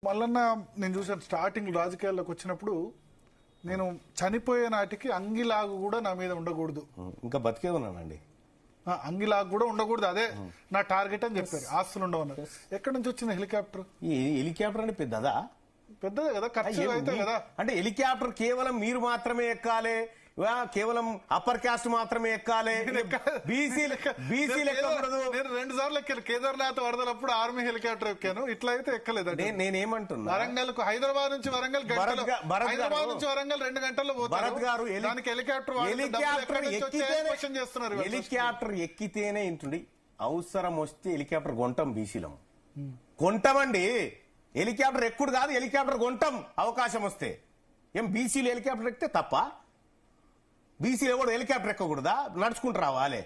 మల్లన్న నేను చూసాను స్టార్టింగ్ రాజకీయాల్లోకి వచ్చినప్పుడు నేను చనిపోయే నాటికి అంగిలాగు కూడా నా మీద ఉండకూడదు, ఇంకా బతికే ఉన్నానండి. అంగిలాగు కూడా ఉండకూడదు, అదే నా టార్గెట్ అని చెప్పారు. ఆస్తులు ఉండవన్నారు. ఎక్కడి నుంచి వచ్చింది హెలికాప్టర్? ఈ హెలికాప్టర్ అంటే పెద్దదా? పెద్దదే కదా, ఖర్చు అయితే కదా. అంటే హెలికాప్టర్ కేవలం మీరు మాత్రమే ఎక్కాలి, కేవలం అప్పర్ కాస్ట్ మాత్రమే ఎక్కాలి, బీసీ ఎక్కకూడదు. నేను 2 సార్లు ఎక్కాను. కేదార్నాథ్ వరదలప్పుడు ఆర్మీ హెలికాప్టర్ ఎక్కాను. ఇట్లా అయితే ఎక్కలేదండి. నేనేమంటున్నా, వరంగల్ కు హైదరాబాద్ నుంచి వరంగల్ హైదరాబాద్ నుంచి వరంగల్ 2 గంటల్లో భరత్ గారు దానికి హెలికాప్టర్ చేస్తున్నారు. హెలికాప్టర్ ఎక్కితేనే ఇంటుండి అవసరం వస్తే హెలికాప్టర్ కొంటాం, బీసీలం కొంటామండి. హెలికాప్టర్ ఎక్కుడు కాదు, హెలికాప్టర్ కొంటాం అవకాశం వస్తే. ఏం బీసీలు హెలికాప్టర్ ఎక్కితే తప్ప? బీసీలు ఎవడు హెలికాప్టర్ ఎక్కకూడదా? నడుచుకుంటూ రావాలి.